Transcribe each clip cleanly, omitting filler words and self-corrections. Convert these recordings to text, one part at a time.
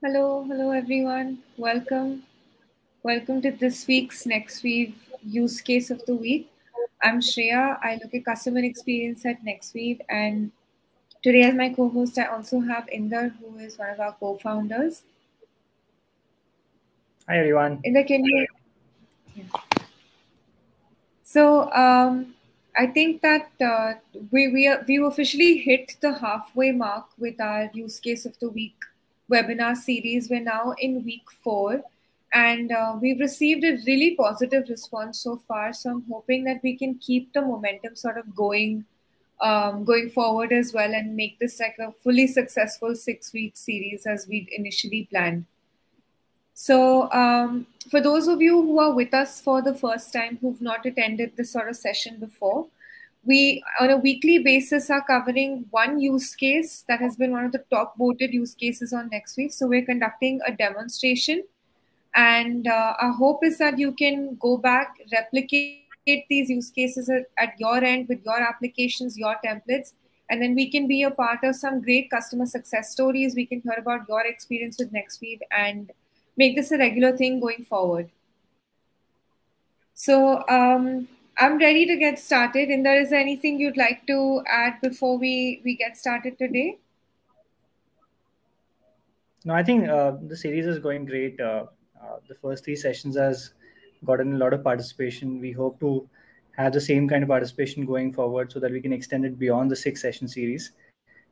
Hello everyone. Welcome to this week's NextWeave use case of the week. I'm Shreya. I look at customer experience at NextWeave, and today as my co-host, I also have Inder, who is one of our co-founders. Hi everyone. Inder, can you? Yeah. So I think that we officially hit the halfway mark with our use case of the week webinar series. We're now in week 4, and we've received a really positive response so far. So I'm hoping that we can keep the momentum sort of going forward as well, and make this like a fully successful 6-week series as we'd initially planned. So, for those of you who are with us for the first time, who've not attended this sort of session before, we, on a weekly basis, are covering one use case that has been one of the top voted use cases on NextWeek. So, we're conducting a demonstration. And our hope is that you can go back, replicate these use cases at your end with your applications, your templates, and then we can be a part of some great customer success stories. We can hear about your experience with NextWeave and make this a regular thing going forward. So I'm ready to get started. And there is anything you'd like to add before we get started today? No, I think the series is going great. The first 3 sessions has gotten a lot of participation. We hope to have the same kind of participation going forward so that we can extend it beyond the 6-session series.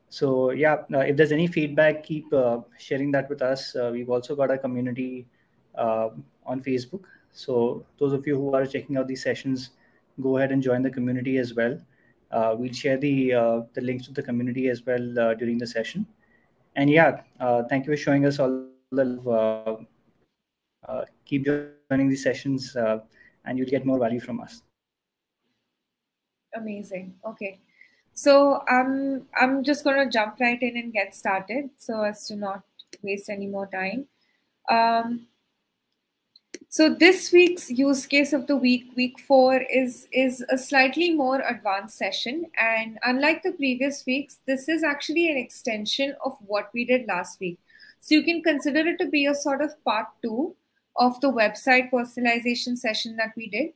So yeah, if there's any feedback, keep sharing that with us. We've also got a community on Facebook. So those of you who are checking out these sessions, go ahead and join the community as well. We'll share the links to the community as well during the session. And yeah, thank you for showing us all the love. Keep joining these sessions, and you'll get more value from us. Amazing. Okay. So I'm just going to jump right in and get started so as to not waste any more time. So this week's use case of the week 4, is a slightly more advanced session. And unlike the previous weeks, this is actually an extension of what we did last week. So you can consider it to be a sort of part 2 of the website personalization session that we did.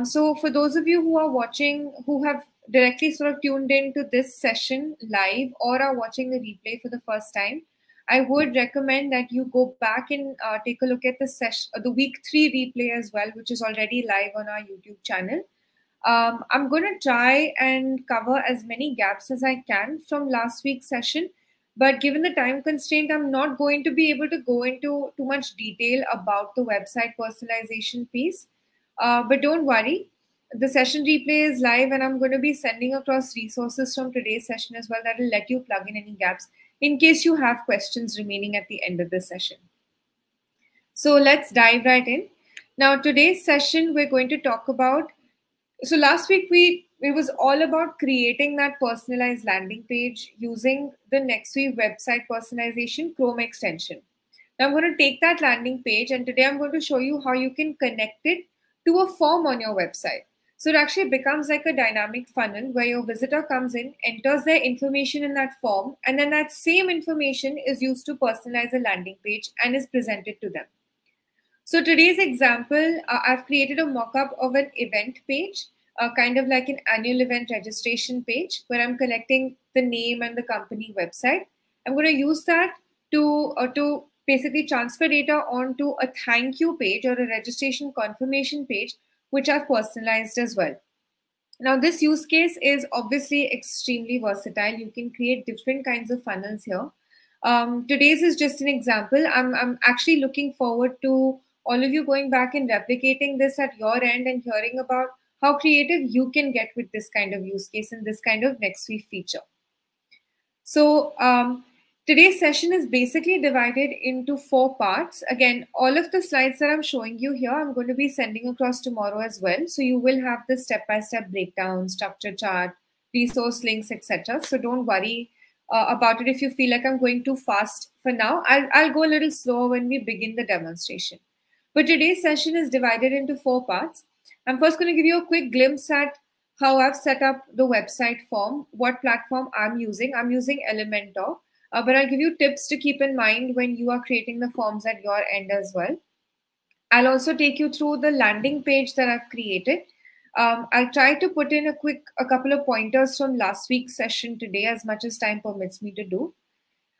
So for those of you who are watching, who have directly sort of tuned into this session live or are watching the replay for the first time, I would recommend that you go back and take a look at the week 3 replay as well, which is already live on our YouTube channel. I'm going to try and cover as many gaps as I can from last week's session. But given the time constraint, I'm not going to be able to go into too much detail about the website personalization piece. But don't worry, the session replay is live, and I'm going to be sending across resources from today's session as well that will let you plug in any gaps in case you have questions remaining at the end of the session. So let's dive right in. Now, today's session, we're going to talk about, so last week it was all about creating that personalized landing page using the NextWeave website personalization Chrome extension. Now I'm going to take that landing page, and today I'm going to show you how you can connect it to a form on your website. So it actually becomes like a dynamic funnel where your visitor comes in, enters their information in that form, and then that same information is used to personalize a landing page and is presented to them. So today's example, I've created a mock-up of an event page, kind of like an annual event registration page where I'm collecting the name and the company website. I'm going to use that to basically transfer data onto a thank you page or a registration confirmation page, which I've personalized as well. Now, this use case is obviously extremely versatile. You can create different kinds of funnels here. Today's is just an example. I'm actually looking forward to all of you going back and replicating this at your end and hearing about how creative you can get with this kind of use case and this kind of NextWeave feature. So today's session is basically divided into 4 parts. Again, all of the slides that I'm showing you here, I'm going to be sending across tomorrow as well. So you will have the step-by-step breakdown, structure chart, resource links, etc. So don't worry about it if you feel like I'm going too fast for now. I'll go a little slower when we begin the demonstration. But today's session is divided into 4 parts. I'm first going to give you a quick glimpse at how I've set up the website form, what platform I'm using. I'm using Elementor. but I'll give you tips to keep in mind when you are creating the forms at your end as well. I'll also take you through the landing page that I've created. I'll try to put in a couple of pointers from last week's session today as much as time permits me to do.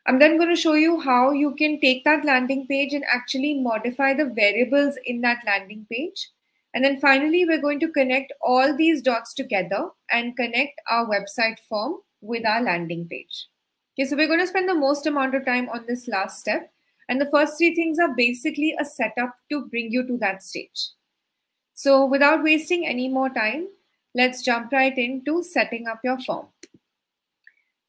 I'm then going to show you how you can take that landing page and actually modify the variables in that landing page. And then finally, we're going to connect all these dots together and connect our website form with our landing page. Okay, so we're going to spend the most amount of time on this last step. And the first three things are basically a setup to bring you to that stage. So without wasting any more time, let's jump right into setting up your form.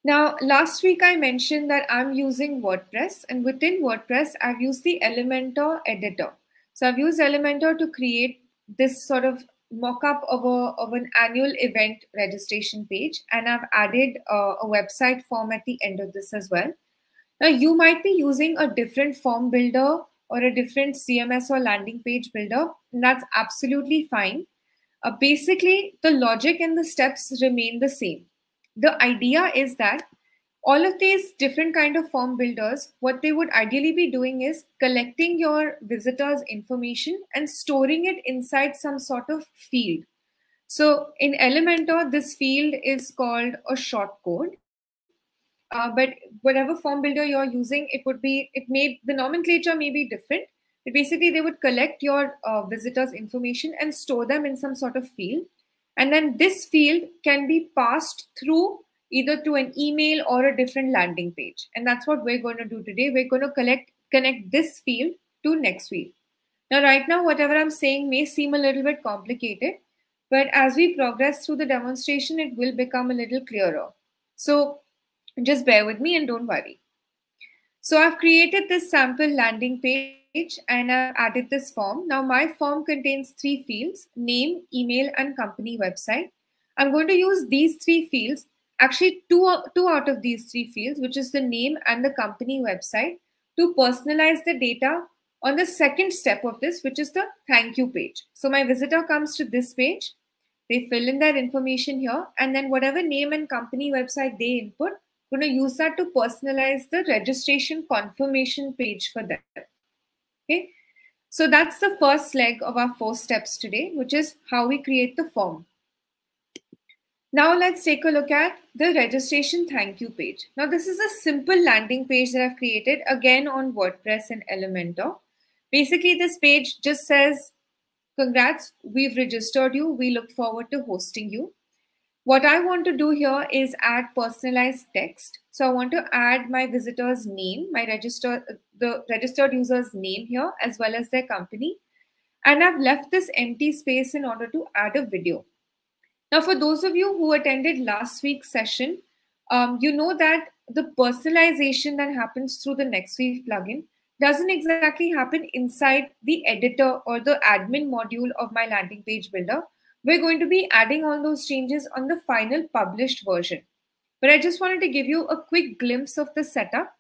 Now, last week I mentioned that I'm using WordPress, and within WordPress, I've used the Elementor editor. So I've used Elementor to create this sort of mock-up of an annual event registration page, and I've added a website form at the end of this as well. Now, you might be using a different form builder or a different CMS or landing page builder, and that's absolutely fine. Basically, the logic and the steps remain the same. The idea is that all of these different kind of form builders, what they would ideally be doing is collecting your visitors' information and storing it inside some sort of field. So in Elementor, this field is called a shortcode. But whatever form builder you're using, the nomenclature may be different. But basically, they would collect your visitors' information and store them in some sort of field. And then this field can be passed through either to an email or a different landing page. And that's what we're going to do today. We're going to connect this field to next field. Now, right now, whatever I'm saying may seem a little bit complicated, but as we progress through the demonstration, it will become a little clearer. So just bear with me and don't worry. So I've created this sample landing page and I've added this form. Now my form contains 3 fields: name, email, and company website. I'm going to use these 3 fields, actually two out of these 3 fields, which is the name and the company website, to personalize the data on the second step of this, which is the thank you page. So my visitor comes to this page, they fill in their information here, and then whatever name and company website they input, I'm going to use that to personalize the registration confirmation page for them. Okay, so that's the first leg of our 4 steps today, which is how we create the form. Now let's take a look at the registration thank you page. Now this is a simple landing page that I've created again on WordPress and Elementor. Basically, this page just says, congrats, we've registered you. We look forward to hosting you. What I want to do here is add personalized text. So I want to add my visitor's name, the registered user's name here, as well as their company. And I've left this empty space in order to add a video. Now, for those of you who attended last week's session, you know that the personalization that happens through the NextWeave plugin doesn't exactly happen inside the editor or the admin module of my landing page builder. We're going to be adding all those changes on the final published version. But I just wanted to give you a quick glimpse of the setup.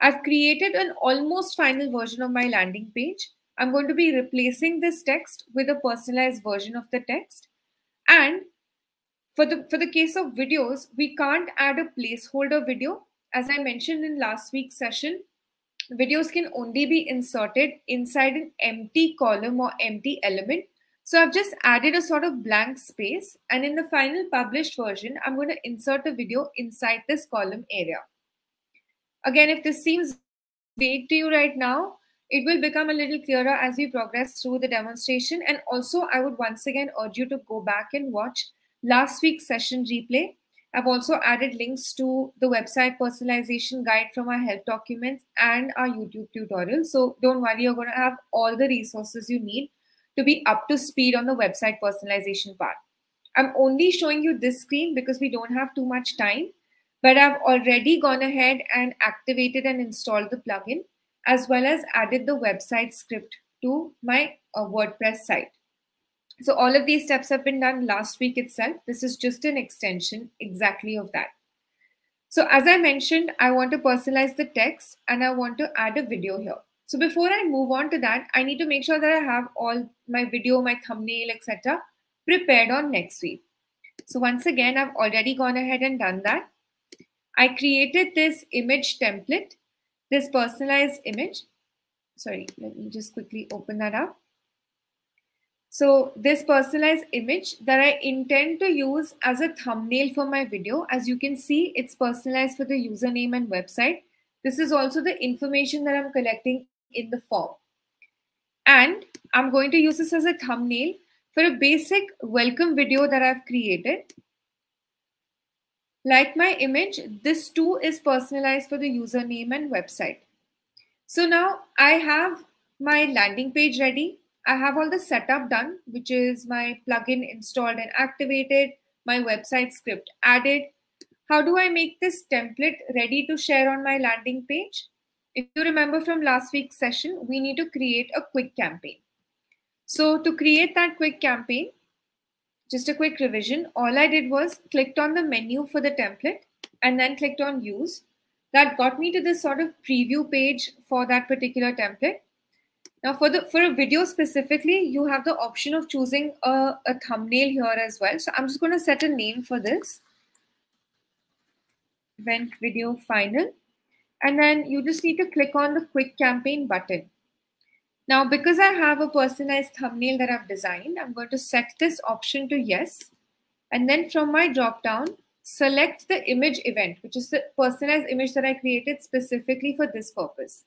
I've created an almost final version of my landing page. I'm going to be replacing this text with a personalized version of the text. And for the case of videos, we can't add a placeholder video. As I mentioned in last week's session, videos can only be inserted inside an empty column or empty element. So I've just added a sort of blank space, and in the final published version, I'm going to insert a video inside this column area. Again, if this seems vague to you right now, it will become a little clearer as we progress through the demonstration. And also, I would once again urge you to go back and watch last week's session replay. I've also added links to the website personalization guide from our help documents and our YouTube tutorial. So don't worry, you're going to have all the resources you need to be up to speed on the website personalization part. I'm only showing you this screen because we don't have too much time, but I've already gone ahead and activated and installed the plugin, as well as added the website script to my WordPress site. So all of these steps have been done last week itself. This is just an extension exactly of that. So as I mentioned, I want to personalize the text and I want to add a video here. So before I move on to that, I need to make sure that I have all my video, my thumbnail, etc. prepared on NextWeave. So once again, I've already gone ahead and done that. I created this image template, this personalized image. Sorry, let me just quickly open that up. So this personalized image that I intend to use as a thumbnail for my video, as you can see, it's personalized for the username and website. This is also the information that I'm collecting in the form. And I'm going to use this as a thumbnail for a basic welcome video that I've created. Like my image, this too is personalized for the username and website. So now I have my landing page ready. I have all the setup done, which is my plugin installed and activated, my website script added. How do I make this template ready to share on my landing page? If you remember from last week's session, we need to create a quick campaign. So to create that quick campaign, just a quick revision, all I did was clicked on the menu for the template and then clicked on use. That got me to this sort of preview page for that particular template. Now for a video specifically, you have the option of choosing a thumbnail here as well. So I'm just going to set a name for this. Event video final. And then you just need to click on the quick campaign button. Now, because I have a personalized thumbnail that I've designed, I'm going to set this option to yes. And then from my dropdown, select the image event, which is the personalized image that I created specifically for this purpose.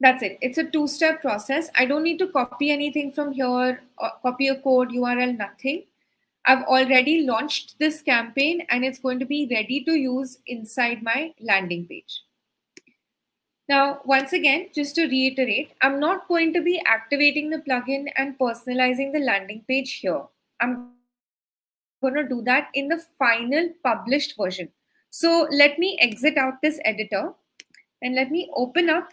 That's it. It's a two-step process. I don't need to copy anything from here, or copy a code, URL, nothing. I've already launched this campaign and it's going to be ready to use inside my landing page. Now, once again, just to reiterate, I'm not going to be activating the plugin and personalizing the landing page here. I'm going to do that in the final published version. So let me exit out this editor and let me open up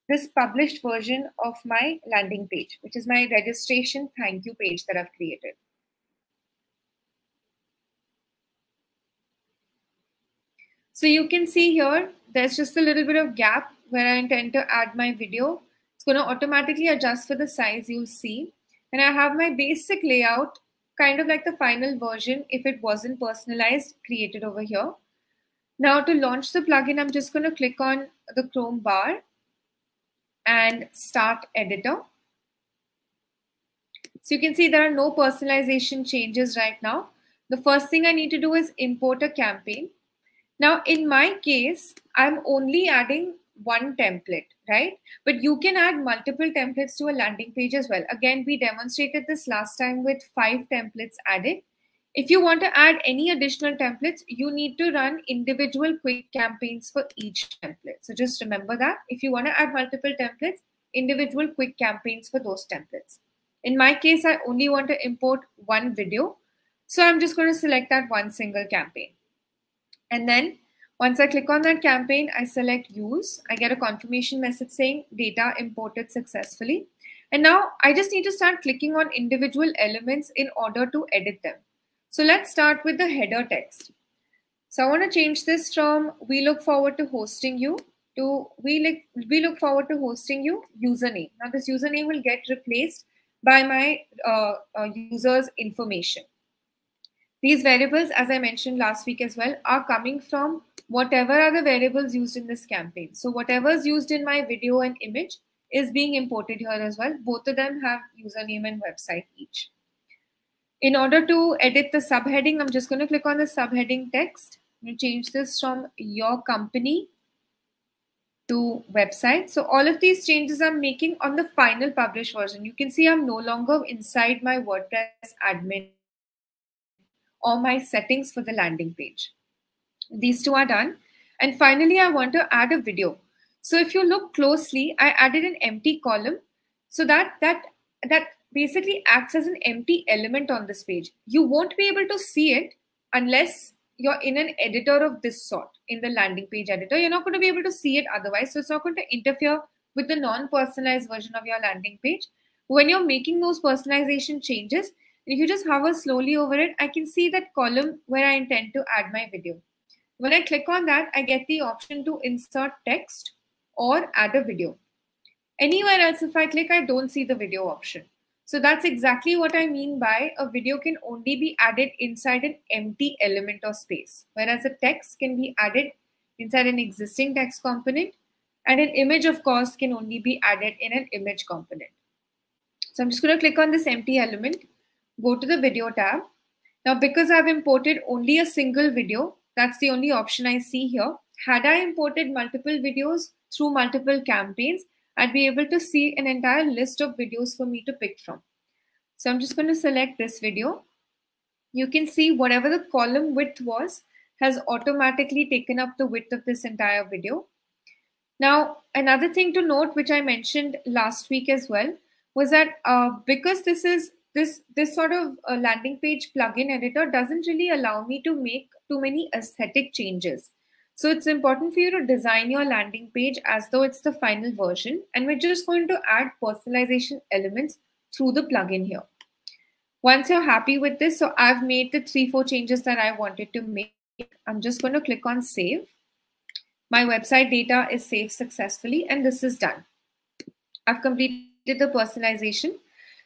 this published version of my landing page, which is my registration thank you page that I've created. So you can see here, there's just a little bit of gap where I intend to add my video. It's going to automatically adjust for the size you'll see. And I have my basic layout, kind of like the final version if it wasn't personalized, created over here. Now to launch the plugin, I'm just going to click on the Chrome bar and start editor. So you can see there are no personalization changes right now. The first thing I need to do is import a campaign. Now, in my case, I'm only adding one template, right? But you can add multiple templates to a landing page as well. Again, we demonstrated this last time with 5 templates added. If you want to add any additional templates, you need to run individual quick campaigns for each template. So just remember that. If you want to add multiple templates, individual quick campaigns for those templates. In my case, I only want to import one video. So I'm just going to select that one single campaign. And then once I click on that campaign, I select use. I get a confirmation message saying data imported successfully. And now I just need to start clicking on individual elements in order to edit them. So let's start with the header text. So I want to change this from we look forward to hosting you to we look forward to hosting you username. Now this username will get replaced by my user's information. These variables, as I mentioned last week as well, are coming from whatever are the variables used in this campaign. So whatever is used in my video and image is being imported here as well. Both of them have username and website each. In order to edit the subheading, I'm just going to click on the subheading text. I'm going to change this from your company to website. So all of these changes I'm making on the final published version. You can see I'm no longer inside my WordPress admin or my settings for the landing page. These two are done. And finally, I want to add a video. So if you look closely, I added an empty column. So that basically acts as an empty element on this page. You won't be able to see it unless you're in an editor of this sort, in the landing page editor. You're not going to be able to see it otherwise. So it's not going to interfere with the non-personalized version of your landing page. When you're making those personalization changes, if you just hover slowly over it, I can see that column where I intend to add my video. When I click on that, I get the option to insert text or add a video. Anywhere else, if I click, I don't see the video option. So that's exactly what I mean by a video can only be added inside an empty element or space, whereas a text can be added inside an existing text component, and an image, of course, can only be added in an image component. So I'm just going to click on this empty element, go to the video tab. Now, because I've imported only a single video, that's the only option I see here. Had I imported multiple videos through multiple campaigns, I'd be able to see an entire list of videos for me to pick from. So I'm just going to select this video. You can see whatever the column width was has automatically taken up the width of this entire video. Now, another thing to note, which I mentioned last week as well, was that because this is this sort of landing page plugin editor doesn't really allow me to make too many aesthetic changes. So it's important for you to design your landing page as though it's the final version, and we're just going to add personalization elements through the plugin here. Once you're happy with this, so I've made the 3-4 changes that I wanted to make. I'm just going to click on save. My website data is saved successfully, and this is done. I've completed the personalization.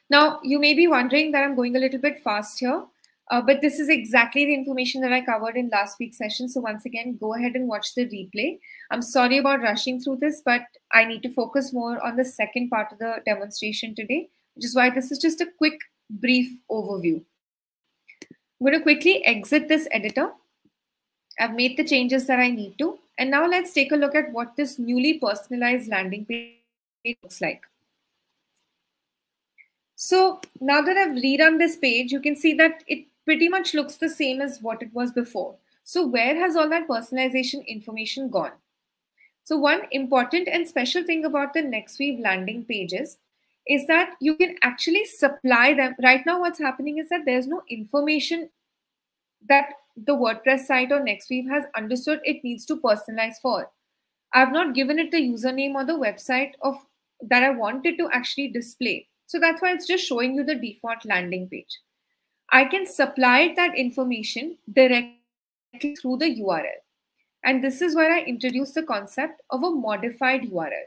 Now, you may be wondering that I'm going a little bit fast here, but this is exactly the information that I covered in last week's session. So once again, go ahead and watch the replay. I'm sorry about rushing through this, but I need to focus more on the second part of the demonstration today, which is why this is just a quick, brief overview. I'm going to quickly exit this editor. I've made the changes that I need to. And now let's take a look at what this newly personalized landing page looks like. So now that I've rerun this page, you can see that it pretty much looks the same as what it was before. So where has all that personalization information gone? So one important and special thing about the NextWeave landing pages is that you can actually supply them. Right now, what's happening is that there's no information that the WordPress site or NextWeave has understood it needs to personalize for. I've not given it the username or the website of that I wanted to actually display. So that's why it's just showing you the default landing page. I can supply that information directly through the URL. And this is where I introduce the concept of a modified URL.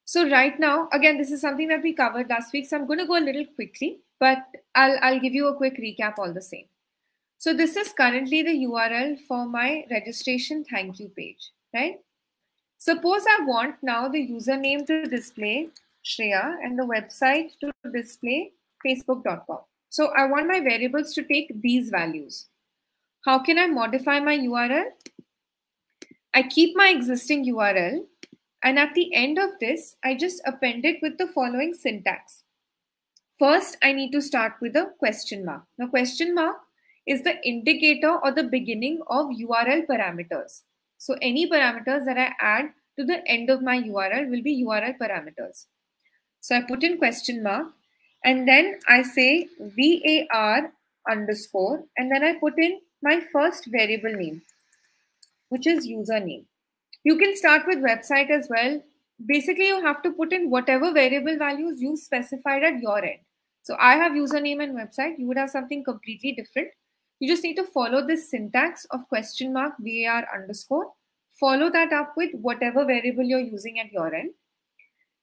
So right now, again, this is something that we covered last week. So I'm going to go a little quickly, but I'll give you a quick recap all the same. So this is currently the URL for my registration thank you page, right? Suppose I want now the username to display Shreya and the website to display facebook.com. So I want my variables to take these values. How can I modify my URL? I keep my existing URL, and at the end of this, I just append it with the following syntax. First, I need to start with a question mark. Now, question mark is the indicator or the beginning of URL parameters. So any parameters that I add to the end of my URL will be URL parameters. So I put in question mark, and then I say var underscore, and then I put in my first variable name, which is username. You can start with website as well. Basically, you have to put in whatever variable values you specified at your end. So I have username and website. You would have something completely different. You just need to follow this syntax of question mark var underscore. Follow that up with whatever variable you're using at your end.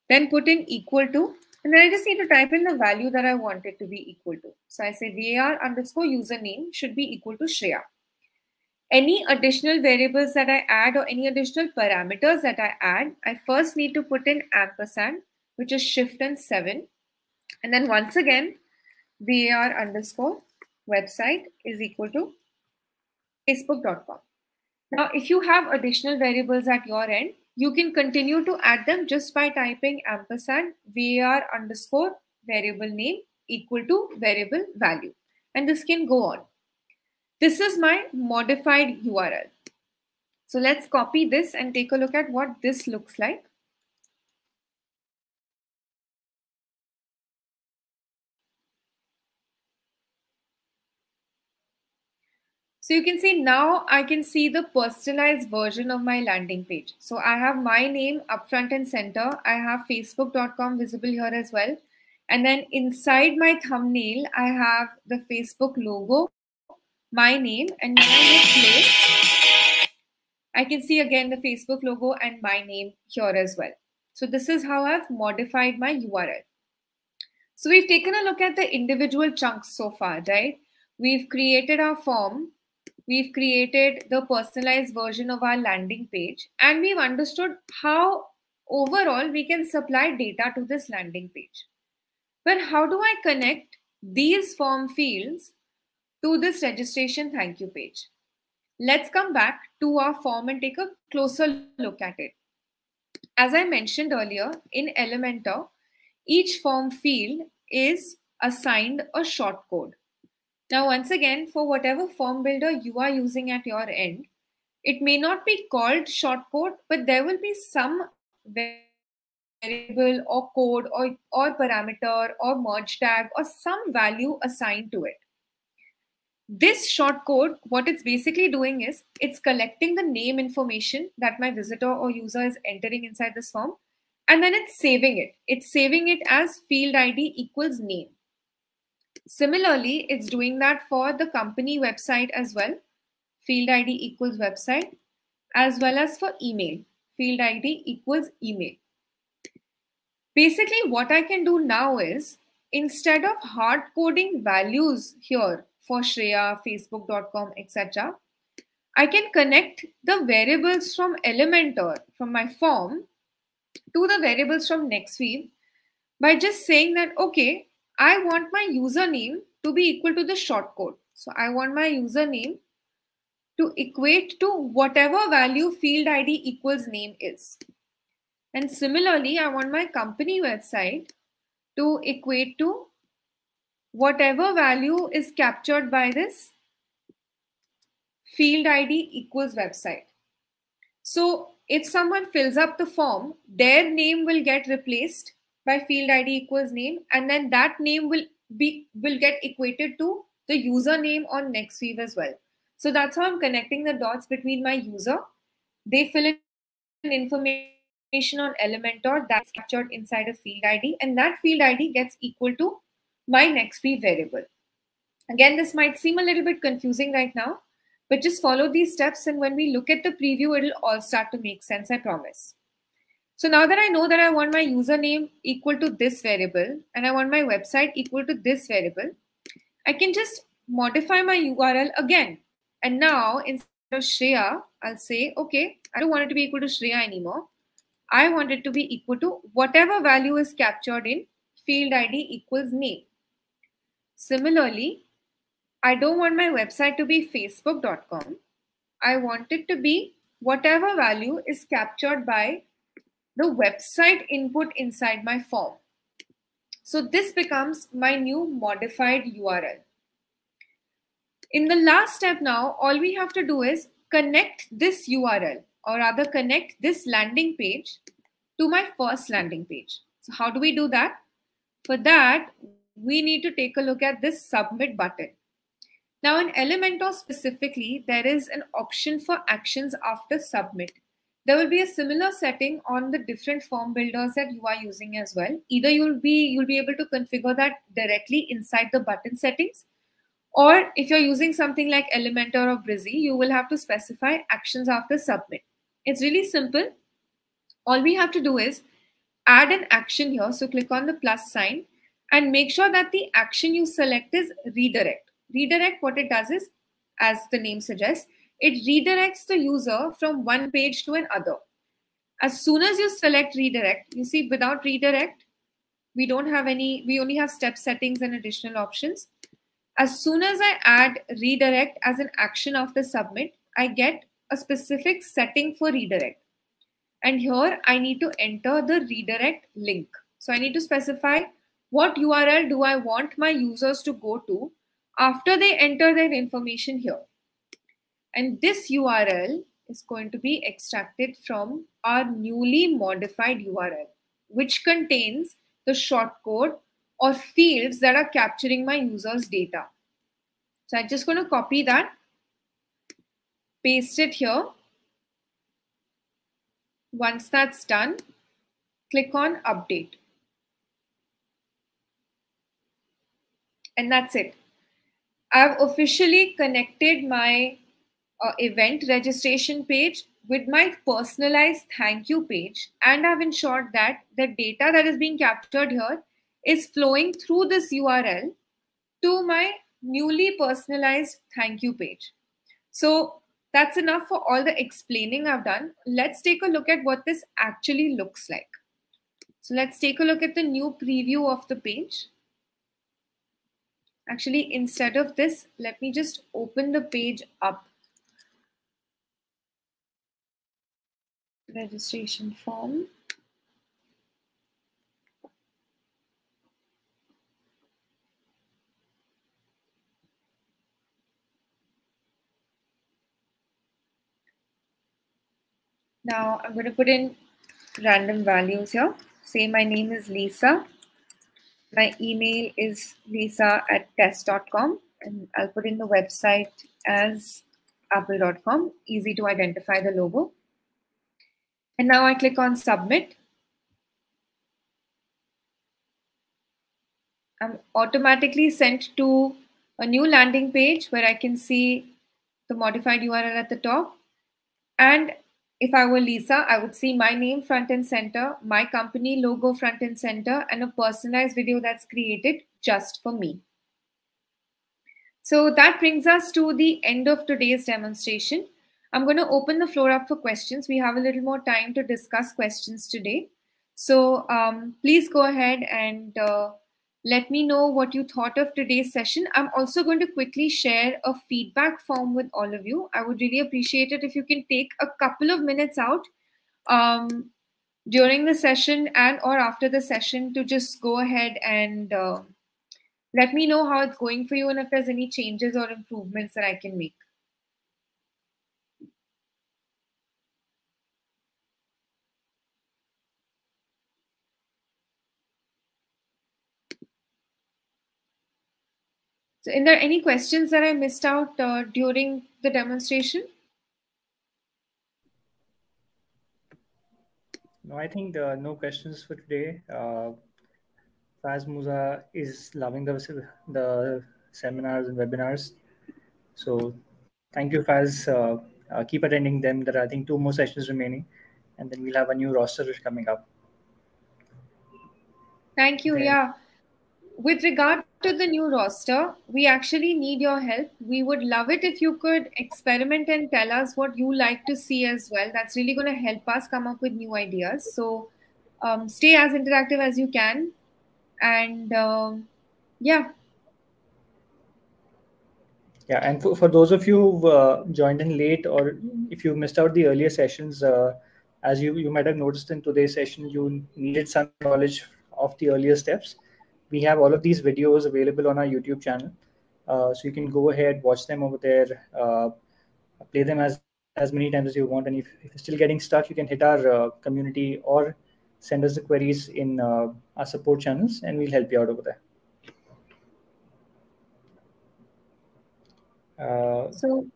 Then put in equal to, and then I just need to type in the value that I want it to be equal to. So I say var underscore username should be equal to Shreya. Any additional variables that I add or any additional parameters that I add, I first need to put in ampersand, which is shift and 7. And then once again, var underscore website is equal to facebook.com. Now, if you have additional variables at your end, you can continue to add them just by typing ampersand var underscore variable name equal to variable value. And this can go on. This is my modified URL. So let's copy this and take a look at what this looks like. So you can see now I can see the personalized version of my landing page. So I have my name up front and center. I have facebook.com visible here as well. And then inside my thumbnail, I have the Facebook logo, my name, and when I hit play, I can see again the Facebook logo and my name here as well. So this is how I've modified my URL. So we've taken a look at the individual chunks so far, right? We've created our form, we've created the personalized version of our landing page, and we've understood how overall we can supply data to this landing page. But how do I connect these form fields to this registration thank you page? Let's come back to our form and take a closer look at it. As I mentioned earlier, in Elementor, each form field is assigned a short code. Now, once again, for whatever form builder you are using at your end, it may not be called shortcode, but there will be some variable or code or parameter or merge tag or some value assigned to it. This shortcode, what it's basically doing is it's collecting the name information that my visitor or user is entering inside this form, and then it's saving it. It's saving it as field ID equals name. Similarly, it's doing that for the company website as well. Field ID equals website, as well as for email. Field ID equals email. Basically, what I can do now is, instead of hard coding values here for Shreya, Facebook.com, etc., I can connect the variables from Elementor, from my form, to the variables from NextWeave by just saying that, okay, I want my username to be equal to the shortcode. So I want my username to equate to whatever value field ID equals name is. And similarly, I want my company website to equate to whatever value is captured by this field ID equals website. So if someone fills up the form, their name will get replaced by field ID equals name, and then that name will get equated to the username on NextWeave as well. So that's how I'm connecting the dots between my user. They fill in information on Elementor that gets captured inside a field ID, and that field ID gets equal to my NextWeave variable. Again, this might seem a little bit confusing right now, but just follow these steps, and when we look at the preview, it'll all start to make sense, I promise. So now that I know that I want my username equal to this variable and I want my website equal to this variable, I can just modify my URL again. And now instead of Shreya, I'll say, okay, I don't want it to be equal to Shreya anymore. I want it to be equal to whatever value is captured in field ID equals name. Similarly, I don't want my website to be facebook.com. I want it to be whatever value is captured by the website input inside my form. So this becomes my new modified URL. In the last step now, all we have to do is connect this URL, or rather connect this landing page to my first landing page. So how do we do that? For that, we need to take a look at this submit button. Now in Elementor specifically, there is an option for actions after submit. There will be a similar setting on the different form builders that you are using as well. Either you'll be able to configure that directly inside the button settings, or if you're using something like Elementor or Brizy, you will have to specify actions after submit. It's really simple. All we have to do is add an action here. So click on the plus sign and make sure that the action you select is redirect. Redirect, what it does is, as the name suggests, it redirects the user from one page to another. As soon as you select redirect, you see without redirect, we only have step settings and additional options. As soon as I add redirect as an action after submit, I get a specific setting for redirect. And here I need to enter the redirect link. So I need to specify what URL do I want my users to go to after they enter their information here. And this URL is going to be extracted from our newly modified URL, which contains the shortcode or fields that are capturing my user's data. So I'm just going to copy that, paste it here. Once that's done, click on update. And that's it. I've officially connected my event registration page with my personalized thank you page, and I've ensured that the data that is being captured here is flowing through this URL to my newly personalized thank you page. So that's enough for all the explaining I've done. Let's take a look at what this actually looks like. So let's take a look at the new preview of the page. Actually, instead of this, let me just open the page up. Registration form. Now I'm going to put in random values here. Say my name is Lisa. My email is lisa@test.com, and I'll put in the website as apple.com. Easy to identify the logo. And now I click on submit. I'm automatically sent to a new landing page where I can see the modified URL at the top. And if I were Lisa, I would see my name front and center, my company logo front and center, and a personalized video that's created just for me. So that brings us to the end of today's demonstration. I'm going to open the floor up for questions. We have a little more time to discuss questions today. So please go ahead and let me know what you thought of today's session. I'm also going to quickly share a feedback form with all of you. I would really appreciate it if you can take a couple of minutes out during the session and or after the session to just go ahead and let me know how it's going for you and if there's any changes or improvements that I can make. So, are there any questions that I missed out during the demonstration? No, I think no questions for today. Faz Musa is loving the seminars and webinars. So thank you, Faz. Keep attending them. There are, I think, 2 more sessions remaining, and then we'll have a new roster coming up. Thank you. Yeah. With regard to the new roster, we actually need your help. We would love it if you could experiment and tell us what you like to see as well. That's really going to help us come up with new ideas. So stay as interactive as you can. And yeah. Yeah, and for those of you who've joined in late, or if you missed out the earlier sessions, as you might have noticed in today's session, you needed some knowledge of the earlier steps. We have all of these videos available on our YouTube channel. So you can go ahead, watch them over there, play them as many times as you want. And if you're still getting stuck, you can hit our community or send us the queries in our support channels, and we'll help you out over there. So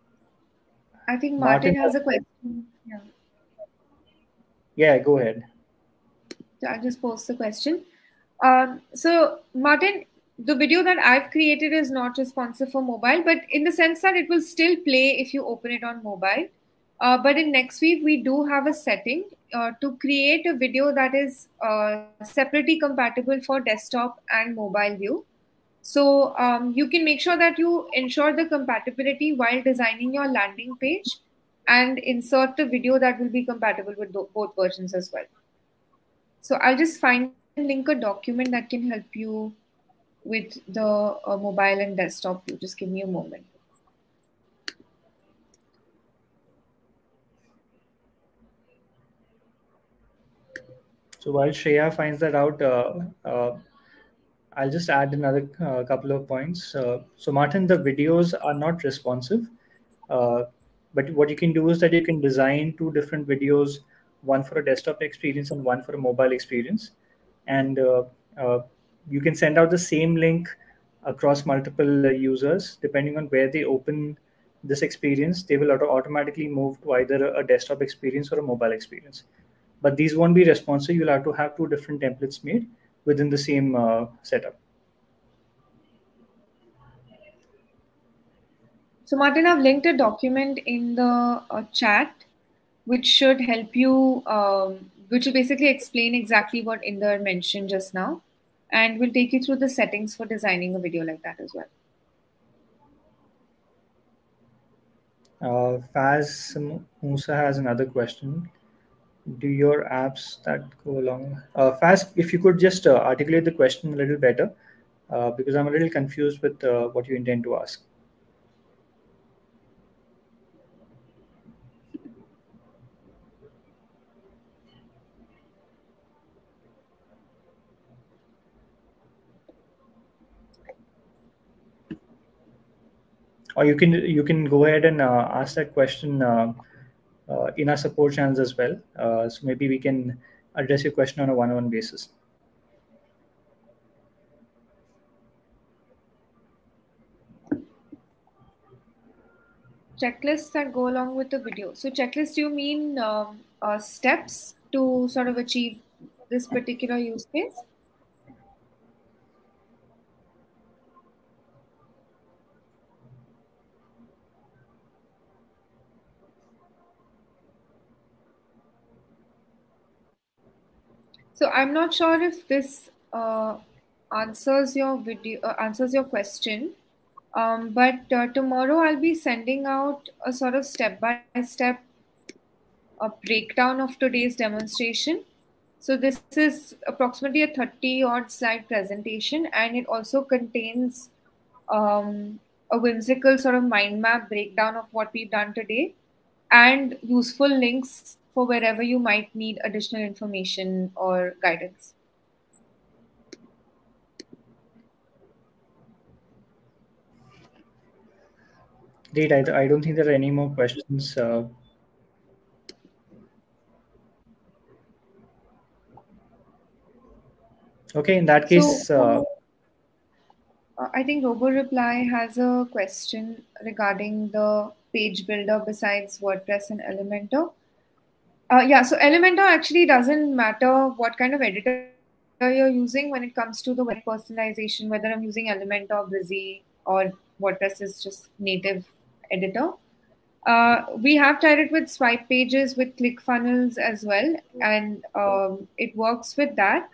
I think Martin has a question. Yeah, go ahead. So I'll just post the question. So Martin, the video that I've created is not responsive for mobile, but in the sense that it will still play if you open it on mobile. But in NextWeave, we do have a setting to create a video that is separately compatible for desktop and mobile view. So you can make sure that you ensure the compatibility while designing your landing page and insert the video that will be compatible with both versions as well. So I'll just find and link a document that can help you with the mobile and desktop view. Just give me a moment. So while Shreya finds that out, I'll just add another couple of points. So Martin, the videos are not responsive, but what you can do is that you can design 2 different videos, one for a desktop experience and one for a mobile experience. And you can send out the same link across multiple users. Depending on where they open this experience, they will automatically move to either a desktop experience or a mobile experience. But these won't be responsive. You'll have to have 2 different templates made within the same setup. So Martin, I've linked a document in the chat, which should help you, which will basically explain exactly what Inder mentioned just now. And we'll take you through the settings for designing a video like that as well. Faz Musa has another question. Do your apps that go along? Faz, if you could just articulate the question a little better, because I'm a little confused with what you intend to ask. Or you can go ahead and ask that question in our support channels as well. So maybe we can address your question on a one-on-one basis. Checklists that go along with the video. So checklists, do you mean steps to sort of achieve this particular use case? So I'm not sure if this answers your question. But tomorrow I'll be sending out a sort of step-by-step breakdown of today's demonstration. So this is approximately a 30 odd slide presentation, and it also contains a whimsical sort of mind map breakdown of what we've done today and useful links for wherever you might need additional information or guidance. Great. I don't think there are any more questions. Okay, in that case, I think RoboReply has a question regarding the page builder besides WordPress and Elementor. Yeah, so Elementor actually doesn't matter what kind of editor you're using when it comes to the web personalization, whether I'm using Elementor, Busy, or WordPress is just native editor. We have tried it with swipe pages, with ClickFunnels as well, and it works with that.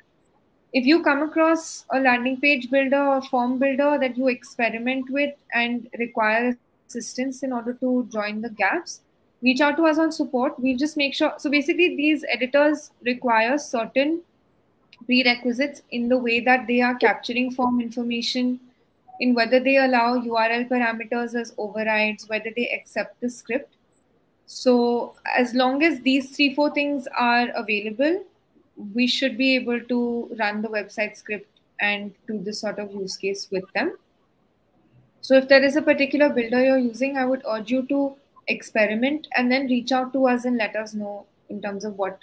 If you come across a landing page builder or form builder that you experiment with and require assistance in order to join the gaps, reach out to us on support. We'll just make sure. So basically, these editors require certain prerequisites in the way that they are capturing form information, in whether they allow URL parameters as overrides, whether they accept the script. So as long as these 3-4 things are available, we should be able to run the website script and do this sort of use case with them. So if there is a particular builder you're using, I would urge you to experiment and then reach out to us and let us know in terms of what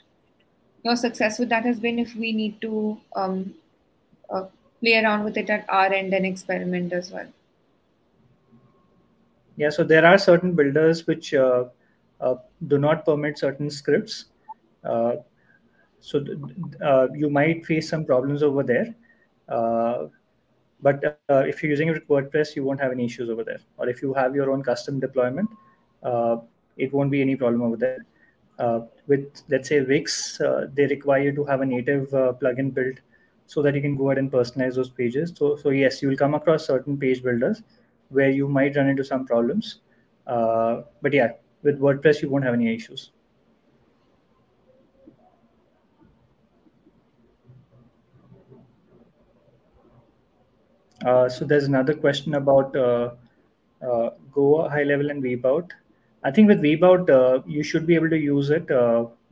your success with that has been, if we need to uh, play around with it at our end and experiment as well. yeah, so there are certain builders which do not permit certain scripts. Uh, so you might face some problems over there. But if you're using it with WordPress, you won't have any issues over there. Or if you have your own custom deployment, uh, it won't be any problem over there. With, let's say, Wix, they require you to have a native plugin built so that you can go ahead and personalize those pages. So yes, you will come across certain page builders where you might run into some problems. But yeah, with WordPress, you won't have any issues. So there's another question about Go high level and Weebout. I think with Weebout, you should be able to use it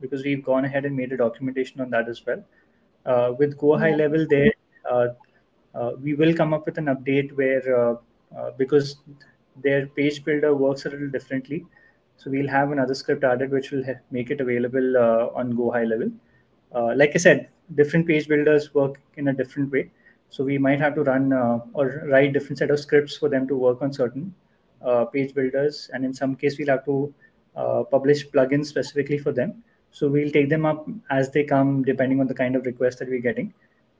because we've gone ahead and made a documentation on that as well. With Go high level, there uh, we will come up with an update where because their page builder works a little differently, so we'll have another script added which will make it available on Go high level. Like I said, different page builders work in a different way. So we might have to run or write different set of scripts for them to work on certain page builders. And in some case, we'll have to publish plugins specifically for them. So we'll take them up as they come, depending on the kind of request that we're getting.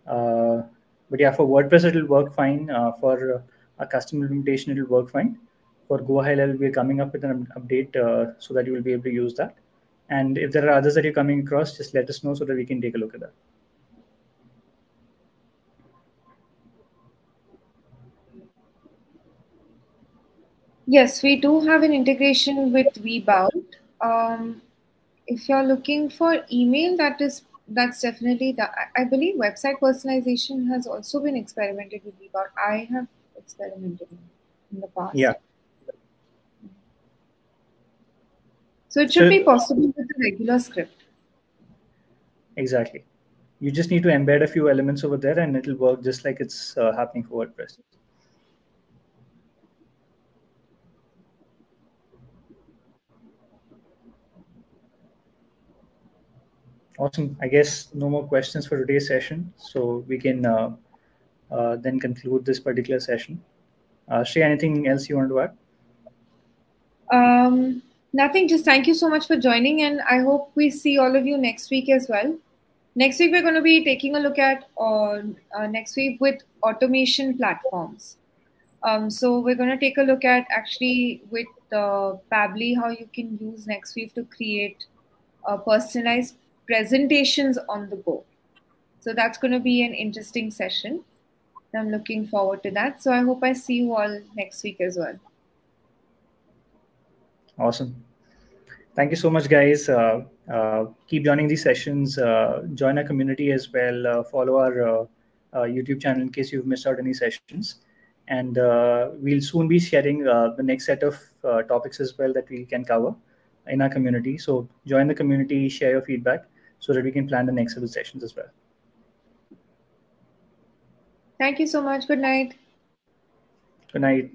But yeah, for WordPress, it'll work fine. For a custom implementation, it'll work fine. For Go High Level, we're coming up with an update so that you will be able to use that. And if there are others that you're coming across, just let us know so that we can take a look at that. Yes, we do have an integration with Vbout. If you're looking for email, that's definitely the. I believe website personalization has also been experimented with Vbout. I have experimented in the Yeah. past, so it should So be possible with the regular script. exactly. You just need to embed a few elements over there, and it'll work just like it's happening for WordPress. Awesome. I guess no more questions for today's session, so we can then conclude this particular session. Shrey, anything else you want to add? Nothing. Just thank you so much for joining, and I hope we see all of you next week as well. Next week we're going to be taking a look at next week with automation platforms. So we're going to take a look at actually with Pabbly how you can use NextWeave to create personalized presentations on the go. So that's going to be an interesting session. I'm looking forward to that. So I hope I see you all next week as well. Awesome. Thank you so much, guys. Keep joining these sessions. Join our community as well. Follow our YouTube channel in case you've missed out any sessions. And we'll soon be sharing the next set of topics as well that we can cover in our community. So join the community, share your feedback so that we can plan the next set of sessions as well. Thank you so much. Good night. Good night.